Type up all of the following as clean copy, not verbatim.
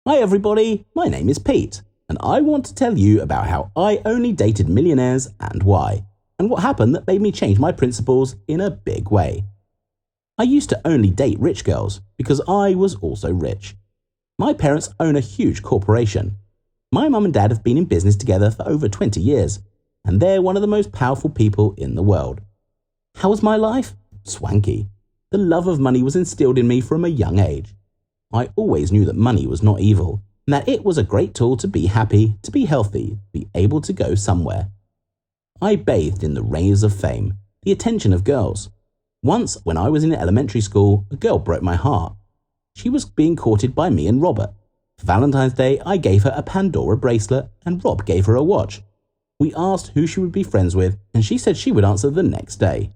Hi everybody, my name is Pete, and I want to tell you about how I only dated millionaires and why, and what happened that made me change my principles in a big way. I used to only date rich girls because I was also rich. My parents own a huge corporation. My mum and dad have been in business together for over 20 years, and they're one of the most powerful people in the world. How was my life? Swanky. The love of money was instilled in me from a young age. I always knew that money was not evil, and that it was a great tool to be happy, to be healthy, be able to go somewhere. I bathed in the rays of fame, the attention of girls. Once, when I was in elementary school, a girl broke my heart. She was being courted by me and Robert. For Valentine's Day, I gave her a Pandora bracelet, and Rob gave her a watch. We asked who she would be friends with, and she said she would answer the next day.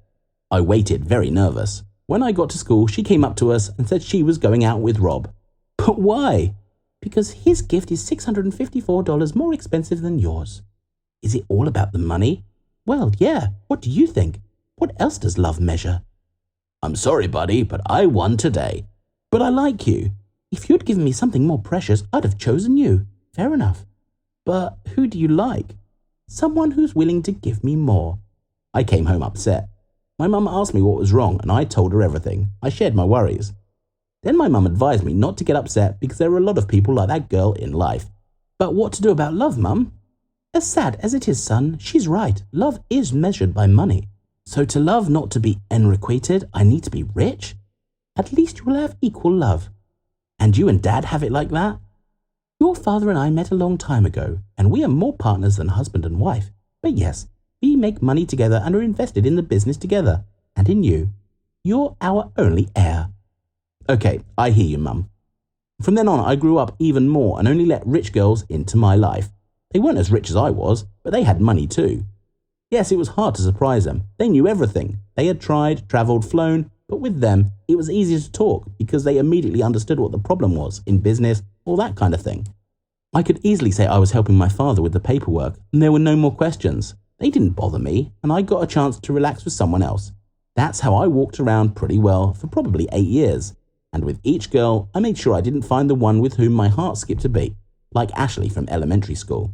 I waited, very nervous. When I got to school, she came up to us and said she was going out with Rob. But why? Because his gift is $654 more expensive than yours. Is it all about the money? Well, yeah. What do you think? What else does love measure? I'm sorry, buddy, but I won today. But I like you. If you'd given me something more precious, I'd have chosen you. Fair enough. But who do you like? Someone who's willing to give me more. I came home upset. My mum asked me what was wrong, and I told her everything. I shared my worries. Then my mum advised me not to get upset because there are a lot of people like that girl in life. But what to do about love, Mum? As sad as it is, son, she's right. Love is measured by money. So to love not to be unrequited, I need to be rich? At least you will have equal love. And you and Dad have it like that? Your father and I met a long time ago, and we are more partners than husband and wife. But yes, we make money together and are invested in the business together, and in you. You're our only heir. Okay, I hear you, Mum. From then on, I grew up even more and only let rich girls into my life. They weren't as rich as I was, but they had money too. Yes, it was hard to surprise them. They knew everything. They had tried, travelled, flown, but with them, it was easier to talk because they immediately understood what the problem was in business, all that kind of thing. I could easily say I was helping my father with the paperwork, and there were no more questions. They didn't bother me, and I got a chance to relax with someone else. That's how I walked around pretty well for probably 8 years. And with each girl, I made sure I didn't find the one with whom my heart skipped a beat, like Ashley from elementary school.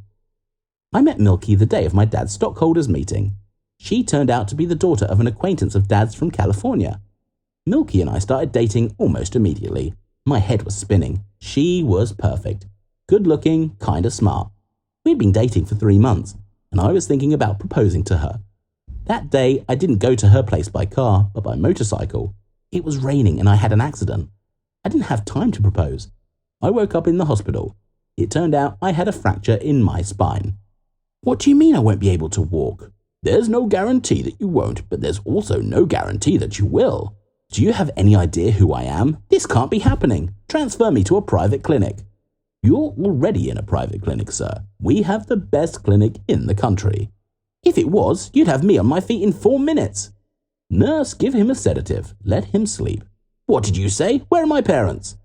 I met Milky the day of my dad's stockholders meeting. She turned out to be the daughter of an acquaintance of Dad's from California. Milky and I started dating almost immediately. My head was spinning. She was perfect. Good looking, kind of smart. We'd been dating for 3 months, and I was thinking about proposing to her. That day, I didn't go to her place by car, but by motorcycle. It was raining and I had an accident. I didn't have time to propose. I woke up in the hospital. It turned out I had a fracture in my spine. What do you mean I won't be able to walk? There's no guarantee that you won't, but there's also no guarantee that you will. Do you have any idea who I am? This can't be happening. Transfer me to a private clinic. You're already in a private clinic, sir. We have the best clinic in the country. If it was, you'd have me on my feet in 4 minutes. Nurse, give him a sedative. Let him sleep. What did you say? Where are my parents?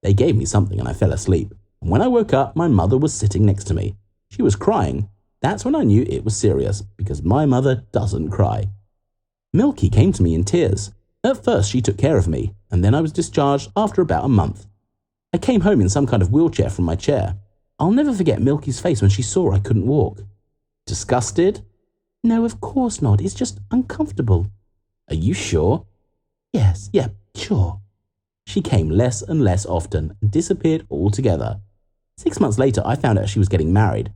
They gave me something and I fell asleep. And when I woke up, my mother was sitting next to me. She was crying. That's when I knew it was serious, because my mother doesn't cry. Milky came to me in tears. At first, she took care of me, and then I was discharged after about a month. I came home in some kind of wheelchair from my chair. I'll never forget Milky's face when she saw I couldn't walk. Disgusted? No, of course not. It's just uncomfortable. Are you sure? Yes, sure. She came less and less often and disappeared altogether. 6 months later, I found out she was getting married.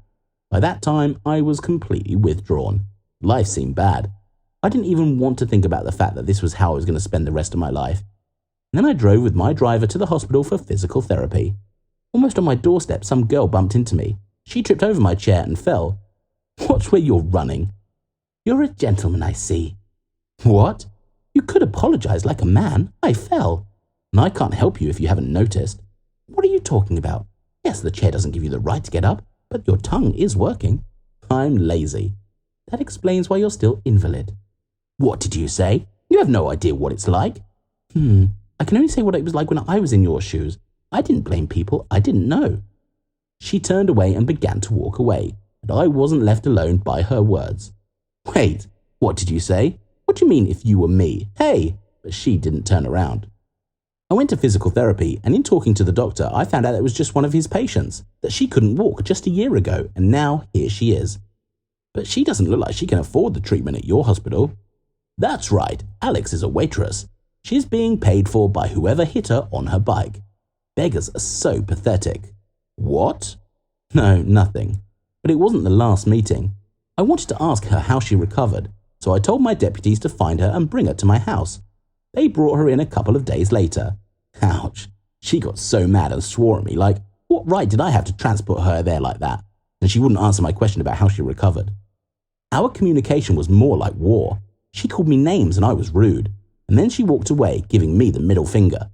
By that time, I was completely withdrawn. Life seemed bad. I didn't even want to think about the fact that this was how I was going to spend the rest of my life. And then I drove with my driver to the hospital for physical therapy. Almost on my doorstep, some girl bumped into me. She tripped over my chair and fell. Watch where you're running. You're a gentleman, I see. What? You could apologize like a man. I fell. And I can't help you if you haven't noticed. What are you talking about? Yes, the chair doesn't give you the right to get up, but your tongue is working. I'm lazy. That explains why you're still invalid. What did you say? You have no idea what it's like. I can only say what it was like when I was in your shoes. I didn't blame people I didn't know. She turned away and began to walk away, and I wasn't left alone by her words. Wait, what did you say? What do you mean if you were me? Hey! But she didn't turn around. I went to physical therapy, and in talking to the doctor, I found out it was just one of his patients, that she couldn't walk just a year ago, and now here she is. But she doesn't look like she can afford the treatment at your hospital. That's right, Alex is a waitress. She's being paid for by whoever hit her on her bike. Beggars are so pathetic. What? No, nothing. But it wasn't the last meeting. I wanted to ask her how she recovered, so I told my deputies to find her and bring her to my house. They brought her in a couple of days later. Ouch. She got so mad and swore at me like, what right did I have to transport her there like that? And she wouldn't answer my question about how she recovered. Our communication was more like war. She called me names and I was rude. And then she walked away, giving me the middle finger.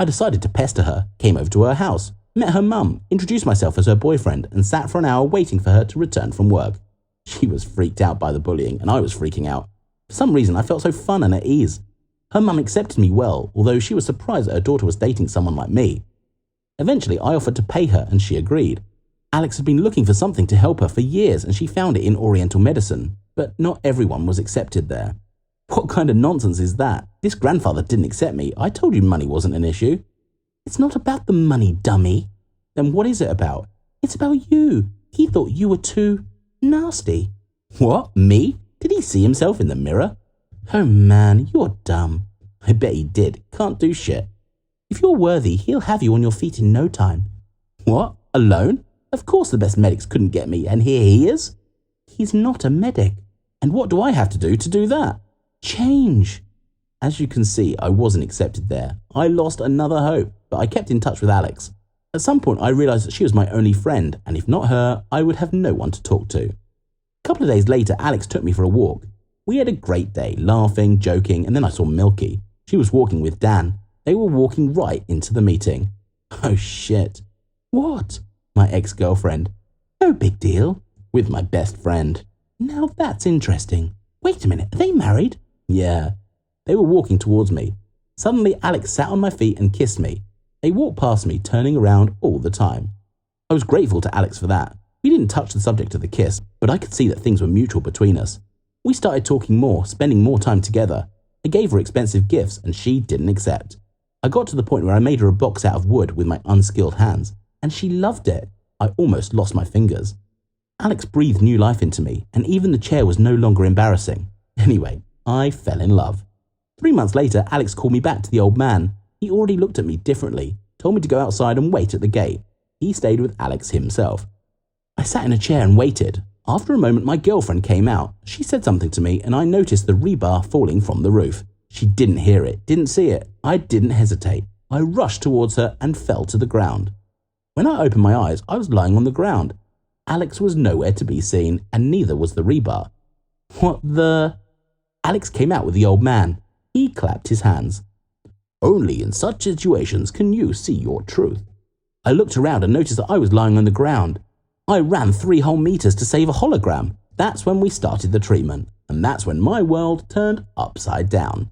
I decided to pester her, came over to her house, met her mum, introduced myself as her boyfriend, and sat for an hour waiting for her to return from work. She was freaked out by the bullying, and I was freaking out. For some reason, I felt so fun and at ease. Her mum accepted me well, although she was surprised that her daughter was dating someone like me. Eventually, I offered to pay her, and she agreed. Alex had been looking for something to help her for years, and she found it in Oriental medicine, but not everyone was accepted there. What kind of nonsense is that? This grandfather didn't accept me. I told you money wasn't an issue. It's not about the money, dummy. Then what is it about? It's about you. He thought you were too nasty. What? Me? Did he see himself in the mirror? Oh man, you're dumb. I bet he did. Can't do shit. If you're worthy, he'll have you on your feet in no time. What? Alone? Of course the best medics couldn't get me, and here he is. He's not a medic. And what do I have to do that? Change. As you can see, I wasn't accepted there. I lost another hope, but I kept in touch with Alex. At some point, I realized that she was my only friend, and if not her, I would have no one to talk to. A couple of days later, Alex took me for a walk. We had a great day, laughing, joking, and then I saw Milky. She was walking with Dan. They were walking right into the meeting. Oh shit. What? My ex-girlfriend. No big deal. With my best friend. Now that's interesting. Wait a minute, are they married? Yeah. They were walking towards me. Suddenly, Alex sat on my feet and kissed me. They walked past me, turning around all the time. I was grateful to Alex for that. We didn't touch the subject of the kiss, but I could see that things were mutual between us. We started talking more, spending more time together. I gave her expensive gifts, and she didn't accept. I got to the point where I made her a box out of wood with my unskilled hands, and she loved it. I almost lost my fingers. Alex breathed new life into me, and even the chair was no longer embarrassing. Anyway, I fell in love. 3 months later, Alex called me back to the old man. He already looked at me differently, told me to go outside and wait at the gate. He stayed with Alex himself. I sat in a chair and waited. After a moment, my girlfriend came out. She said something to me, and I noticed the rebar falling from the roof. She didn't hear it, didn't see it. I didn't hesitate. I rushed towards her and fell to the ground. When I opened my eyes, I was lying on the ground. Alex was nowhere to be seen, and neither was the rebar. What the? Alex came out with the old man. He clapped his hands. Only in such situations can you see your truth. I looked around and noticed that I was lying on the ground. I ran 3 whole meters to save a hologram. That's when we started the treatment, and that's when my world turned upside down.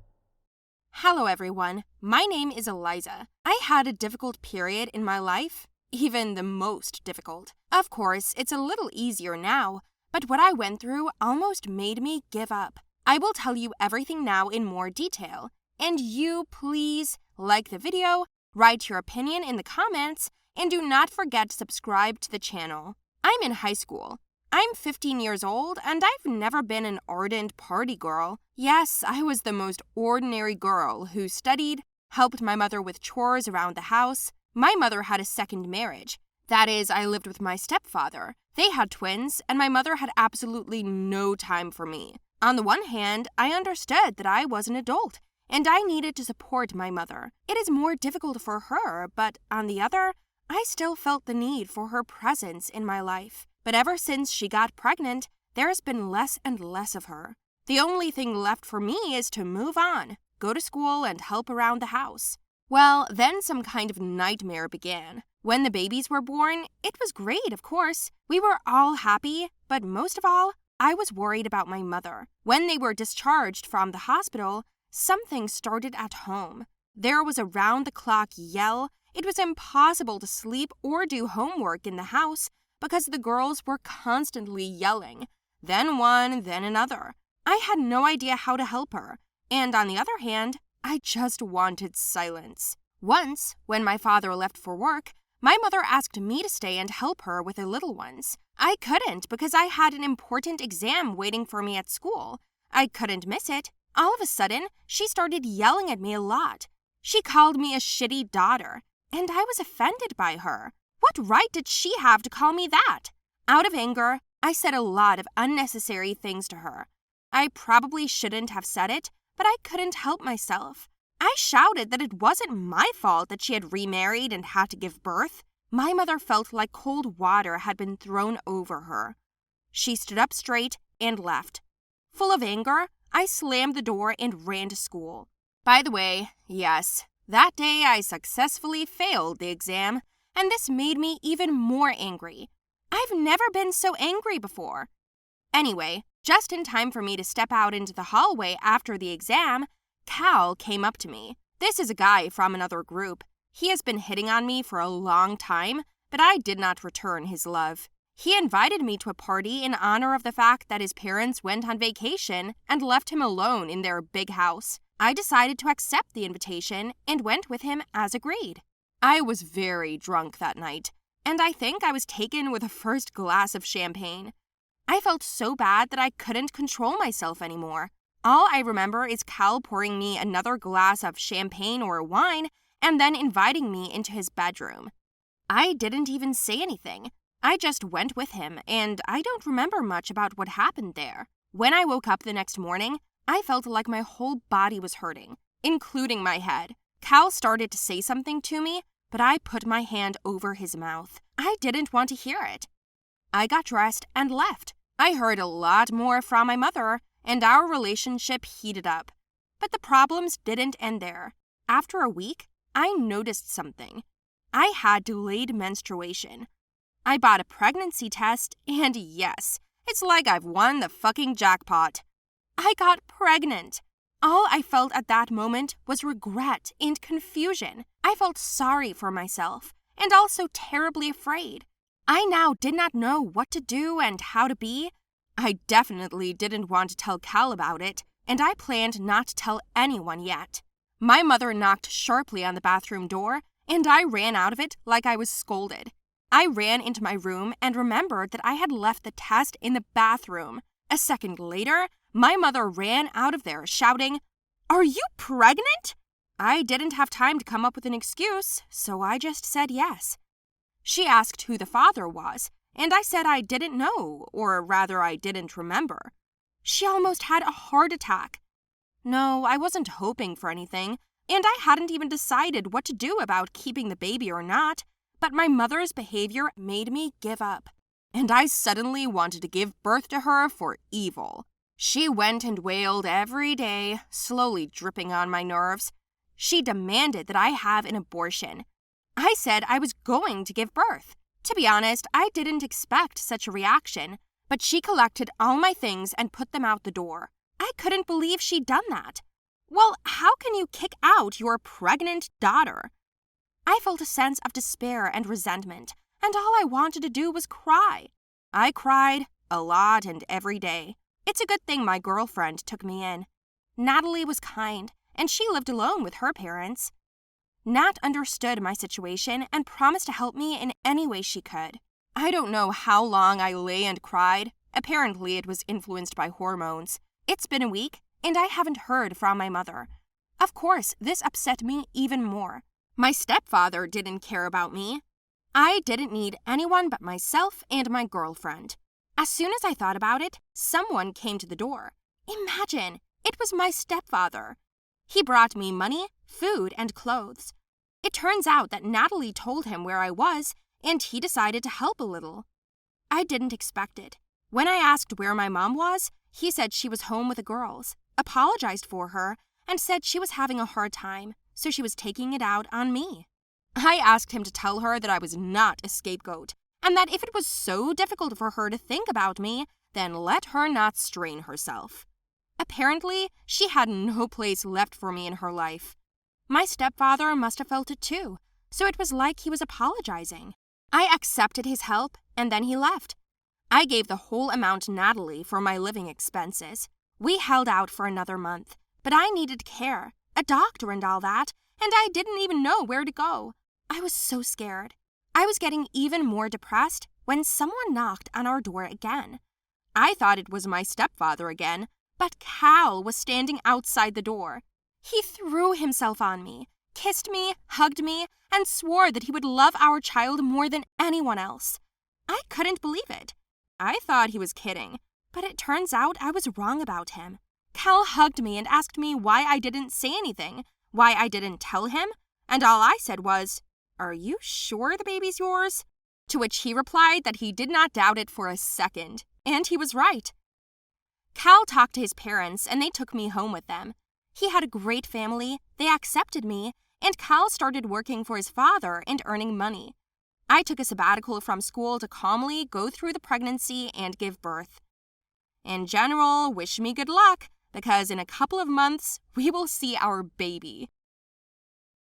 Hello everyone, my name is Eliza. I had a difficult period in my life, even the most difficult. Of course, it's a little easier now, but what I went through almost made me give up. I will tell you everything now in more detail, and you please like the video, write your opinion in the comments, and do not forget to subscribe to the channel. I'm in high school. I'm 15 years old, and I've never been an ardent party girl. Yes, I was the most ordinary girl who studied, helped my mother with chores around the house. My mother had a second marriage. That is, I lived with my stepfather. They had twins, and my mother had absolutely no time for me. On the one hand, I understood that I was an adult, and I needed to support my mother. It is more difficult for her, but on the other, I still felt the need for her presence in my life. But ever since she got pregnant, there has been less and less of her. The only thing left for me is to move on, go to school, and help around the house. Well, then some kind of nightmare began. When the babies were born, it was great, of course. We were all happy, but most of all, I was worried about my mother. When they were discharged from the hospital, something started at home. There was a round-the-clock yell. It was impossible to sleep or do homework in the house because the girls were constantly yelling. Then one, then another. I had no idea how to help her. And on the other hand, I just wanted silence. Once, when my father left for work, my mother asked me to stay and help her with the little ones. I couldn't because I had an important exam waiting for me at school. I couldn't miss it. All of a sudden, she started yelling at me a lot. She called me a shitty daughter, and I was offended by her. What right did she have to call me that? Out of anger, I said a lot of unnecessary things to her. I probably shouldn't have said it, but I couldn't help myself. I shouted that it wasn't my fault that she had remarried and had to give birth. My mother felt like cold water had been thrown over her. She stood up straight and left. Full of anger, I slammed the door and ran to school. By the way, yes, that day I successfully failed the exam, and this made me even more angry. I've never been so angry before. Anyway, just in time for me to step out into the hallway after the exam, Cal came up to me. This is a guy from another group. He has been hitting on me for a long time, but I did not return his love. He invited me to a party in honor of the fact that his parents went on vacation and left him alone in their big house. I decided to accept the invitation and went with him as agreed. I was very drunk that night, and I think I was taken with a first glass of champagne. I felt so bad that I couldn't control myself anymore. All I remember is Cal pouring me another glass of champagne or wine and then inviting me into his bedroom. I didn't even say anything. I just went with him, and I don't remember much about what happened there. When I woke up the next morning, I felt like my whole body was hurting, including my head. Cal started to say something to me, but I put my hand over his mouth. I didn't want to hear it. I got dressed and left. I heard a lot more from my mother, and our relationship heated up. But the problems didn't end there. After a week, I noticed something. I had delayed menstruation. I bought a pregnancy test, and yes, it's like I've won the fucking jackpot. I got pregnant. All I felt at that moment was regret and confusion. I felt sorry for myself, and also terribly afraid. I now did not know what to do and how to be. I definitely didn't want to tell Cal about it, and I planned not to tell anyone yet. My mother knocked sharply on the bathroom door, and I ran out of it like I was scolded. I ran into my room and remembered that I had left the test in the bathroom. A second later, my mother ran out of there shouting, "Are you pregnant?" I didn't have time to come up with an excuse, so I just said yes. She asked who the father was, and I said I didn't know, or rather I didn't remember. She almost had a heart attack. No, I wasn't hoping for anything, and I hadn't even decided what to do about keeping the baby or not, but my mother's behavior made me give up, and I suddenly wanted to give birth to her for evil. She went and wailed every day, slowly dripping on my nerves. She demanded that I have an abortion. I said I was going to give birth. To be honest, I didn't expect such a reaction, but she collected all my things and put them out the door. I couldn't believe she'd done that. Well, how can you kick out your pregnant daughter? I felt a sense of despair and resentment, and all I wanted to do was cry. I cried a lot and every day. It's a good thing my girlfriend took me in. Natalie was kind, and she lived alone with her parents. Nat understood my situation and promised to help me in any way she could. I don't know how long I lay and cried. Apparently it was influenced by hormones. It's been a week, and I haven't heard from my mother. Of course, this upset me even more. My stepfather didn't care about me. I didn't need anyone but myself and my girlfriend. As soon as I thought about it, someone came to the door. Imagine, it was my stepfather. He brought me money, food, and clothes. It turns out that Natalie told him where I was, and he decided to help a little. I didn't expect it. When I asked where my mom was, he said she was home with the girls, apologized for her, and said she was having a hard time, so she was taking it out on me. I asked him to tell her that I was not a scapegoat, and that if it was so difficult for her to think about me, then let her not strain herself. Apparently, she had no place left for me in her life. My stepfather must have felt it too, so it was like he was apologizing. I accepted his help, and then he left. I gave the whole amount to Natalie for my living expenses. We held out for another month, but I needed care, a doctor and all that, and I didn't even know where to go. I was so scared. I was getting even more depressed when someone knocked on our door again. I thought it was my stepfather again, but Cal was standing outside the door. He threw himself on me, kissed me, hugged me, and swore that he would love our child more than anyone else. I couldn't believe it. I thought he was kidding, but it turns out I was wrong about him. Cal hugged me and asked me why I didn't say anything, why I didn't tell him, and all I said was, "Are you sure the baby's yours?" To which he replied that he did not doubt it for a second, and he was right. Cal talked to his parents, and they took me home with them. He had a great family, they accepted me, and Cal started working for his father and earning money. I took a sabbatical from school to calmly go through the pregnancy and give birth. In general, wish me good luck, because in a couple of months, we will see our baby.